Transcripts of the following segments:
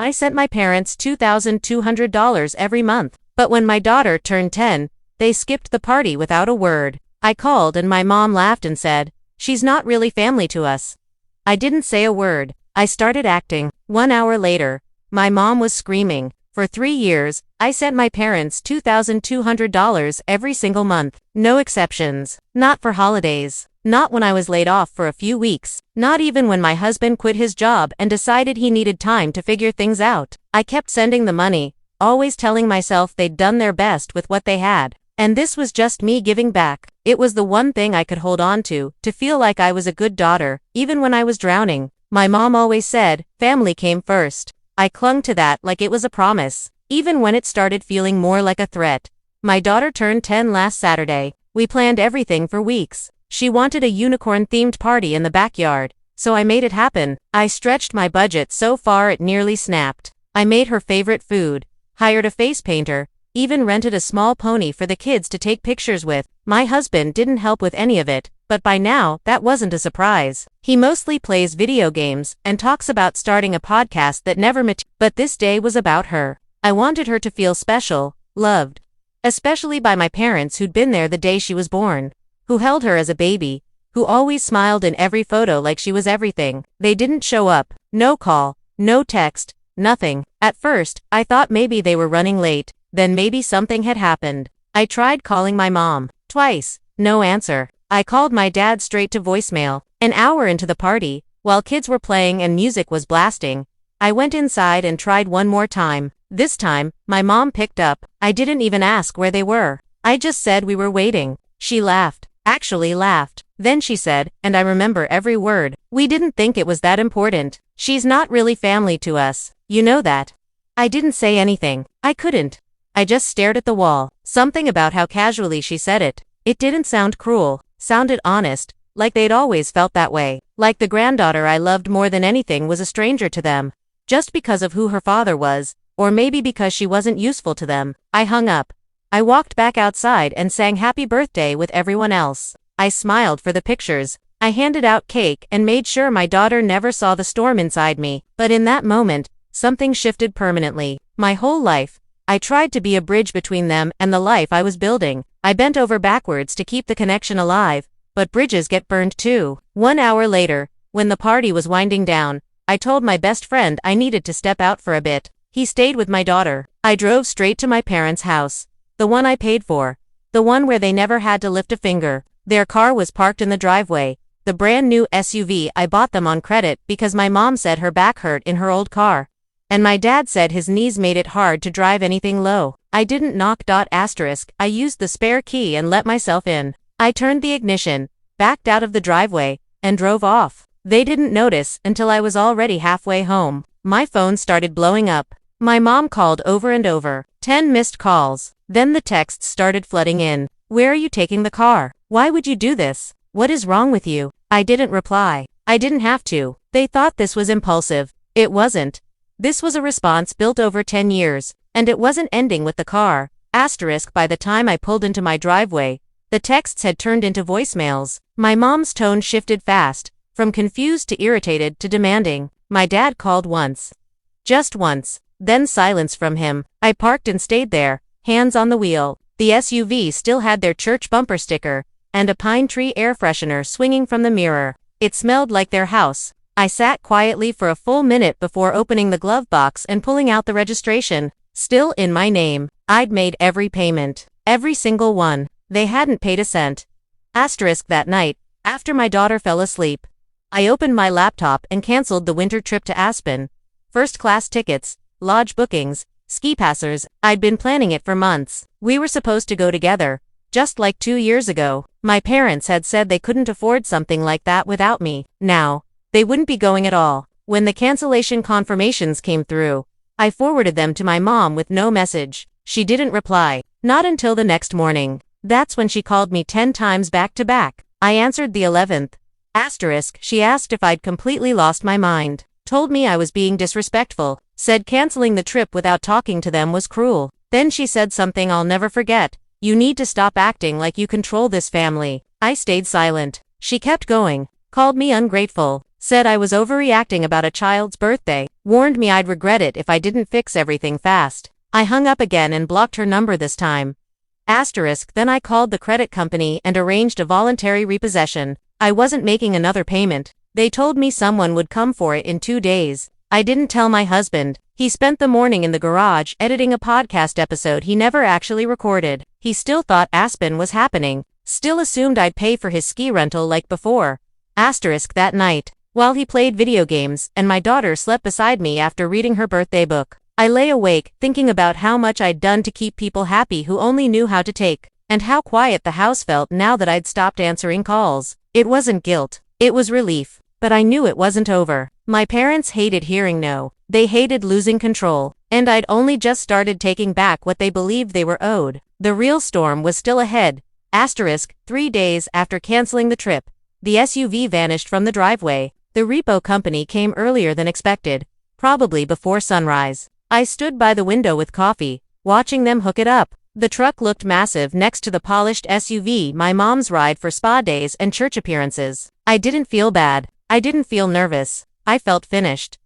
I sent my parents $2,200 every month. But when my daughter turned 10, they skipped the party without a word. I called and my mom laughed and said, "She's not really family to us." I didn't say a word. I started acting. 1 hour later, my mom was screaming. For 3 years, I sent my parents $2,200 every single month. No exceptions. Not for holidays. Not when I was laid off for a few weeks. Not even when my husband quit his job and decided he needed time to figure things out. I kept sending the money, always telling myself they'd done their best with what they had. And this was just me giving back. It was the one thing I could hold on to feel like I was a good daughter, even when I was drowning. My mom always said, family came first. I clung to that like it was a promise, even when it started feeling more like a threat. My daughter turned 10 last Saturday. We planned everything for weeks. She wanted a unicorn-themed party in the backyard, so I made it happen. I stretched my budget so far it nearly snapped. I made her favorite food, hired a face painter, even rented a small pony for the kids to take pictures with. My husband didn't help with any of it, but by now, that wasn't a surprise. He mostly plays video games and talks about starting a podcast that never but this day was about her. I wanted her to feel special, loved. Especially by my parents who'd been there the day she was born, who held her as a baby, who always smiled in every photo like she was everything. They didn't show up. No call, no text, nothing. At first, I thought maybe they were running late, then maybe something had happened. I tried calling my mom. Twice. No answer. I called my dad straight to voicemail. An hour into the party, while kids were playing and music was blasting, I went inside and tried one more time. This time, my mom picked up. I didn't even ask where they were. I just said we were waiting. She laughed. Actually laughed. Then she said, and I remember every word, "We didn't think it was that important. She's not really family to us. You know that." I didn't say anything. I couldn't. I just stared at the wall. Something about how casually she said it. It didn't sound cruel. Sounded honest, like they'd always felt that way. Like the granddaughter I loved more than anything was a stranger to them. Just because of who her father was, or maybe because she wasn't useful to them. I hung up. I walked back outside and sang happy birthday with everyone else. I smiled for the pictures. I handed out cake and made sure my daughter never saw the storm inside me. But in that moment, something shifted permanently. My whole life, I tried to be a bridge between them and the life I was building. I bent over backwards to keep the connection alive, but bridges get burned too. 1 hour later, when the party was winding down, I told my best friend I needed to step out for a bit. He stayed with my daughter. I drove straight to my parents' house. The one I paid for. The one where they never had to lift a finger. Their car was parked in the driveway. The brand new SUV I bought them on credit because my mom said her back hurt in her old car. And my dad said his knees made it hard to drive anything low. I didn't knock. I used the spare key and let myself in. I turned the ignition, backed out of the driveway, and drove off. They didn't notice until I was already halfway home. My phone started blowing up. My mom called over and over. 10 missed calls. Then the texts started flooding in. "Where are you taking the car? Why would you do this? What is wrong with you?" I didn't reply. I didn't have to. They thought this was impulsive. It wasn't. This was a response built over 10 years, and it wasn't ending with the car. By the time I pulled into my driveway, the texts had turned into voicemails. My mom's tone shifted fast, from confused to irritated to demanding. My dad called once. Just once. Then silence from him. I parked and stayed there, hands on the wheel. The SUV still had their church bumper sticker, and a pine tree air freshener swinging from the mirror. It smelled like their house. I sat quietly for a full minute before opening the glove box and pulling out the registration. Still in my name. I'd made every payment. Every single one. They hadn't paid a cent. That night, after my daughter fell asleep, I opened my laptop and canceled the winter trip to Aspen. First-class tickets, lodge bookings, ski passers. I'd been planning it for months. We were supposed to go together, just like 2 years ago. My parents had said they couldn't afford something like that without me. Now, they wouldn't be going at all. When the cancellation confirmations came through, I forwarded them to my mom with no message. She didn't reply. Not until the next morning. That's when she called me 10 times back to back. I answered the 11th. She asked if I'd completely lost my mind. Told me I was being disrespectful. Said canceling the trip without talking to them was cruel. Then she said something I'll never forget. "You need to stop acting like you control this family." I stayed silent. She kept going. Called me ungrateful. Said I was overreacting about a child's birthday. Warned me I'd regret it if I didn't fix everything fast. I hung up again and blocked her number this time. Then I called the credit company and arranged a voluntary repossession. I wasn't making another payment. They told me someone would come for it in 2 days. I didn't tell my husband. He spent the morning in the garage editing a podcast episode he never actually recorded. He still thought Aspen was happening. Still assumed I'd pay for his ski rental like before. That night, while he played video games and my daughter slept beside me after reading her birthday book, I lay awake, thinking about how much I'd done to keep people happy who only knew how to take, and how quiet the house felt now that I'd stopped answering calls. It wasn't guilt. It was relief. But I knew it wasn't over. My parents hated hearing no. They hated losing control. And I'd only just started taking back what they believed they were owed. The real storm was still ahead. 3 days after canceling the trip, the SUV vanished from the driveway. The repo company came earlier than expected, probably before sunrise. I stood by the window with coffee, watching them hook it up. The truck looked massive next to the polished SUV my mom's ride for spa days and church appearances. I didn't feel bad. I didn't feel nervous. I felt finished.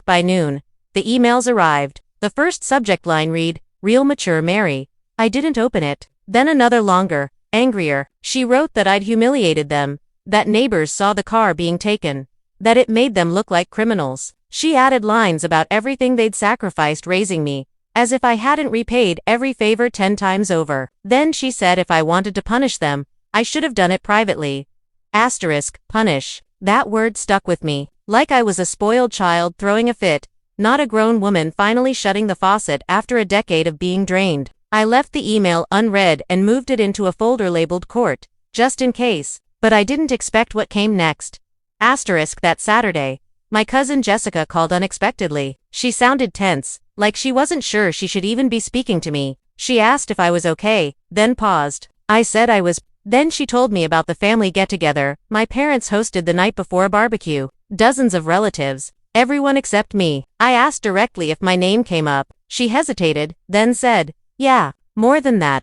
By noon, the emails arrived. The first subject line read, "Real mature Mary." I didn't open it. Then another longer, angrier. She wrote that I'd humiliated them, that neighbors saw the car being taken, that it made them look like criminals. She added lines about everything they'd sacrificed raising me, as if I hadn't repaid every favor 10 times over. Then she said if I wanted to punish them, I should have done it privately. Punish. That word stuck with me, like I was a spoiled child throwing a fit, not a grown woman finally shutting the faucet after a decade of being drained. I left the email unread and moved it into a folder labeled court, just in case, but I didn't expect what came next. That Saturday, my cousin Jessica called unexpectedly. She sounded tense, like she wasn't sure she should even be speaking to me. She asked if I was okay, then paused. I said I was. Then she told me about the family get-together my parents hosted the night before a barbecue. Dozens of relatives, everyone except me. I asked directly if my name came up. She hesitated, then said, "Yeah, more than that."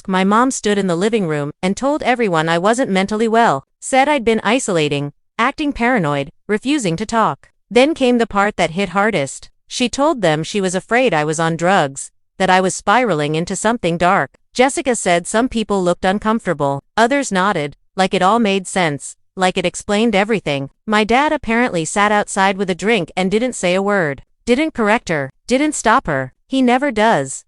My mom stood in the living room and told everyone I wasn't mentally well, said I'd been isolating, acting paranoid, refusing to talk. Then came the part that hit hardest. She told them she was afraid I was on drugs, that I was spiraling into something dark. Jessica said some people looked uncomfortable, others nodded, like it all made sense, like it explained everything. My dad apparently sat outside with a drink and didn't say a word, didn't correct her, didn't stop her. He never does.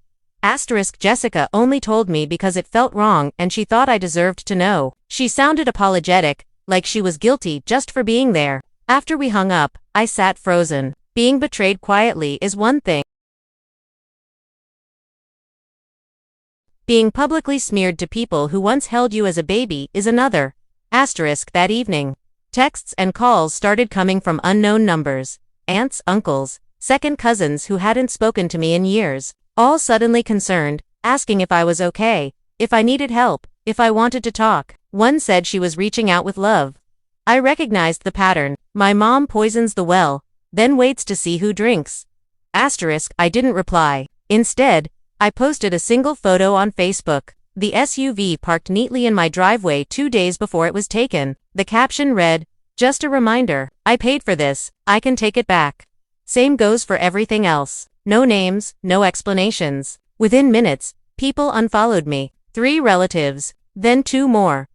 Jessica only told me because it felt wrong and she thought I deserved to know. She sounded apologetic, like she was guilty just for being there. After we hung up, I sat frozen. Being betrayed quietly is one thing. Being publicly smeared to people who once held you as a baby is another. That evening, texts and calls started coming from unknown numbers. Aunts, uncles, second cousins who hadn't spoken to me in years, all suddenly concerned, asking if I was okay, if I needed help, if I wanted to talk. One said she was reaching out with love. I recognized the pattern. My mom poisons the well, then waits to see who drinks. I didn't reply. Instead, I posted a single photo on Facebook. The SUV parked neatly in my driveway 2 days before it was taken. The caption read, "Just a reminder, I paid for this, I can take it back." Same goes for everything else. No names, no explanations. Within minutes, people unfollowed me. 3 relatives, then 2 more.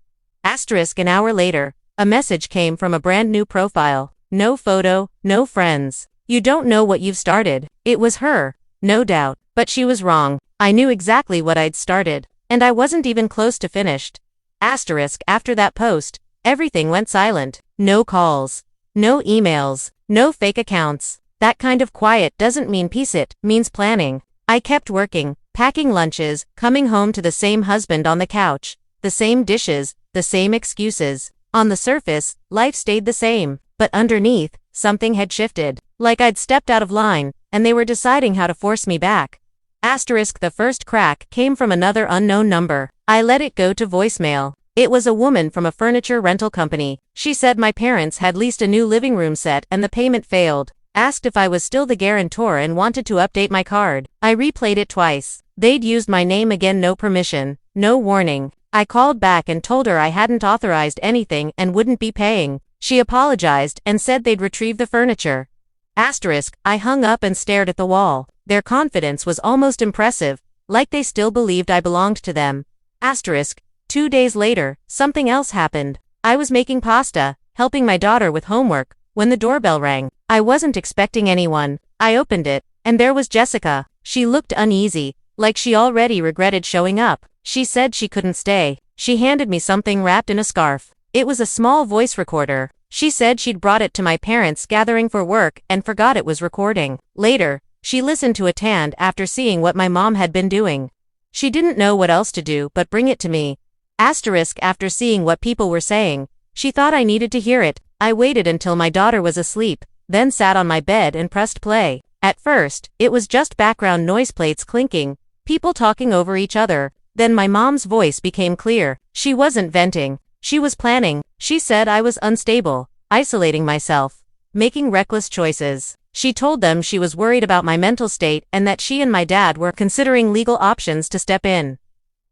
An hour later, a message came from a brand new profile. No photo, no friends. "You don't know what you've started." It was her, no doubt, but she was wrong. I knew exactly what I'd started, and I wasn't even close to finished. After that post, everything went silent. No calls, no emails, no fake accounts. That kind of quiet doesn't mean peace, it means planning. I kept working, packing lunches, coming home to the same husband on the couch, the same dishes, the same excuses. On the surface, life stayed the same, but underneath, something had shifted. Like I'd stepped out of line, and they were deciding how to force me back. The first crack came from another unknown number. I let it go to voicemail. It was a woman from a furniture rental company. She said my parents had leased a new living room set and the payment failed. Asked if I was still the guarantor and wanted to update my card. I replayed it twice. They'd used my name again, no permission, no warning. I called back and told her I hadn't authorized anything and wouldn't be paying. She apologized and said they'd retrieve the furniture. Asterisk, I hung up and stared at the wall. Their confidence was almost impressive, like they still believed I belonged to them. Asterisk, 2 days later, something else happened. I was making pasta, helping my daughter with homework, when the doorbell rang. I wasn't expecting anyone. I opened it, and there was Jessica. She looked uneasy, like she already regretted showing up. She said she couldn't stay. She handed me something wrapped in a scarf. It was a small voice recorder. She said she'd brought it to my parents' gathering for work and forgot it was recording. Later, she listened to it and after seeing what my mom had been doing. She didn't know what else to do but bring it to me. Asterisk, after seeing what people were saying, she thought I needed to hear it. I waited until my daughter was asleep, then sat on my bed and pressed play. At first, it was just background noise, plates clinking, people talking over each other. Then my mom's voice became clear. She wasn't venting. She was planning. She said I was unstable, isolating myself, making reckless choices. She told them she was worried about my mental state and that she and my dad were considering legal options to step in.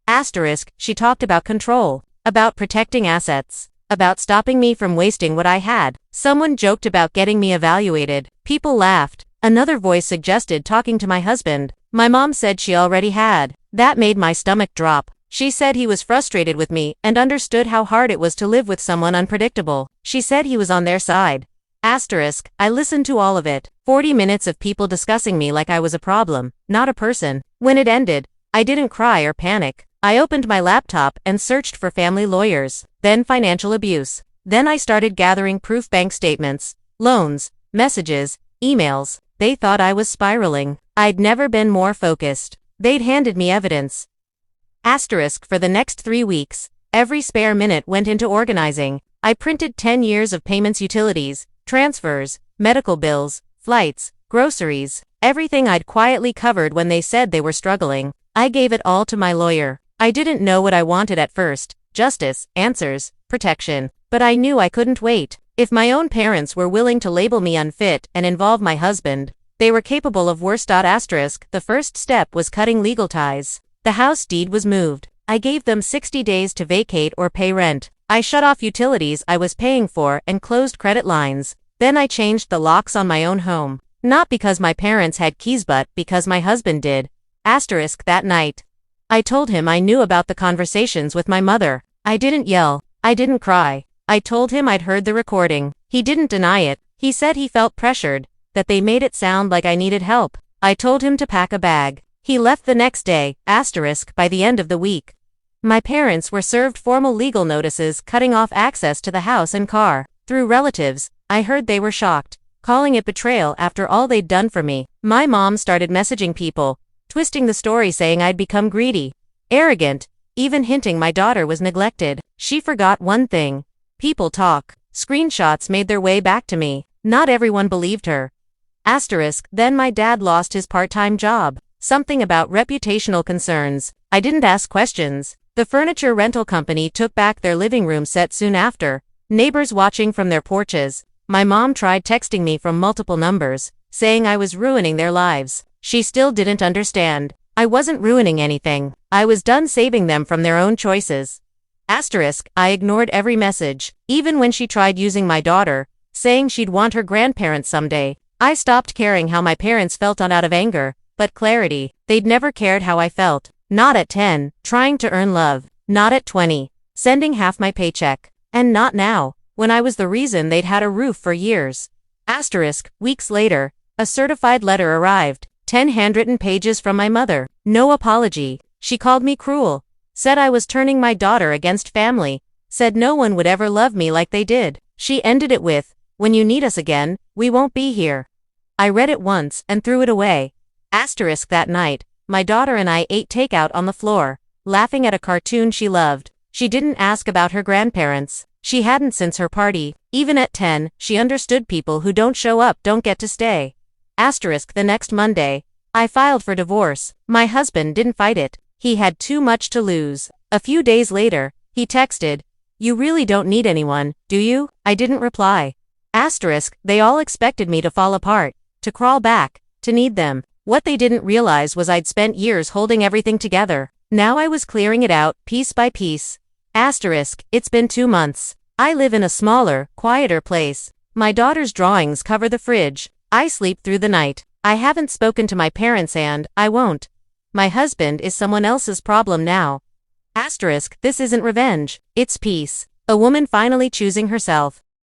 Asterisk, she talked about control, about protecting assets, about stopping me from wasting what I had. Someone joked about getting me evaluated. People laughed. Another voice suggested talking to my husband. My mom said she already had. That made my stomach drop. She said he was frustrated with me and understood how hard it was to live with someone unpredictable. She said he was on their side. Asterisk, I listened to all of it. 40 minutes of people discussing me like I was a problem, not a person. When it ended, I didn't cry or panic. I opened my laptop and searched for family lawyers, then financial abuse. Then I started gathering proof, bank statements, loans, messages, emails. They thought I was spiraling. I'd never been more focused. They'd handed me evidence. Asterisk, for the next 3 weeks, every spare minute went into organizing. I printed 10 years of payments, utilities, transfers, medical bills, flights, groceries, everything I'd quietly covered when they said they were struggling. I gave it all to my lawyer. I didn't know what I wanted at first: justice, answers, protection. But I knew I couldn't wait. If my own parents were willing to label me unfit and involve my husband, they were capable of worse. Asterisk, the first step was cutting legal ties. The house deed was moved. I gave them 60 days to vacate or pay rent. I shut off utilities I was paying for and closed credit lines. Then I changed the locks on my own home. Not because my parents had keys but because my husband did. Asterisk, that night, I told him I knew about the conversations with my mother. I didn't yell. I didn't cry. I told him I'd heard the recording. He didn't deny it. He said he felt pressured, that they made it sound like I needed help. I told him to pack a bag. He left the next day. Asterisk, by the end of the week, my parents were served formal legal notices cutting off access to the house and car. Through relatives, I heard they were shocked, calling it betrayal after all they'd done for me. My mom started messaging people, twisting the story, saying I'd become greedy, arrogant, even hinting my daughter was neglected. She forgot one thing: people talk. Screenshots made their way back to me. Not everyone believed her. Asterisk, then my dad lost his part-time job. Something about reputational concerns. I didn't ask questions. The furniture rental company took back their living room set soon after, neighbors watching from their porches. My mom tried texting me from multiple numbers, saying I was ruining their lives. She still didn't understand. I wasn't ruining anything. I was done saving them from their own choices. Asterisk, I ignored every message, even when she tried using my daughter, saying she'd want her grandparents someday. I stopped caring how my parents felt out of anger, but clarity. They'd never cared how I felt. Not at 10, trying to earn love. Not at 20, sending half my paycheck. And not now, when I was the reason they'd had a roof for years. Asterisk, weeks later, a certified letter arrived. 10 handwritten pages from my mother. No apology. She called me cruel. Said I was turning my daughter against family. Said no one would ever love me like they did. She ended it with, "When you need us again, we won't be here." I read it once and threw it away. Asterisk, that night, my daughter and I ate takeout on the floor, laughing at a cartoon she loved. She didn't ask about her grandparents. She hadn't since her party. Even at 10, she understood people who don't show up don't get to stay. Asterisk, the next Monday, I filed for divorce. My husband didn't fight it. He had too much to lose. A few days later, he texted, "You really don't need anyone, do you?" I didn't reply. Asterisk, they all expected me to fall apart, to crawl back, to need them. What they didn't realize was I'd spent years holding everything together. Now I was clearing it out, piece by piece. Asterisk, it's been 2 months. I live in a smaller, quieter place. My daughter's drawings cover the fridge. I sleep through the night. I haven't spoken to my parents and I won't. My husband is someone else's problem now. Asterisk, this isn't revenge, it's peace. A woman finally choosing herself.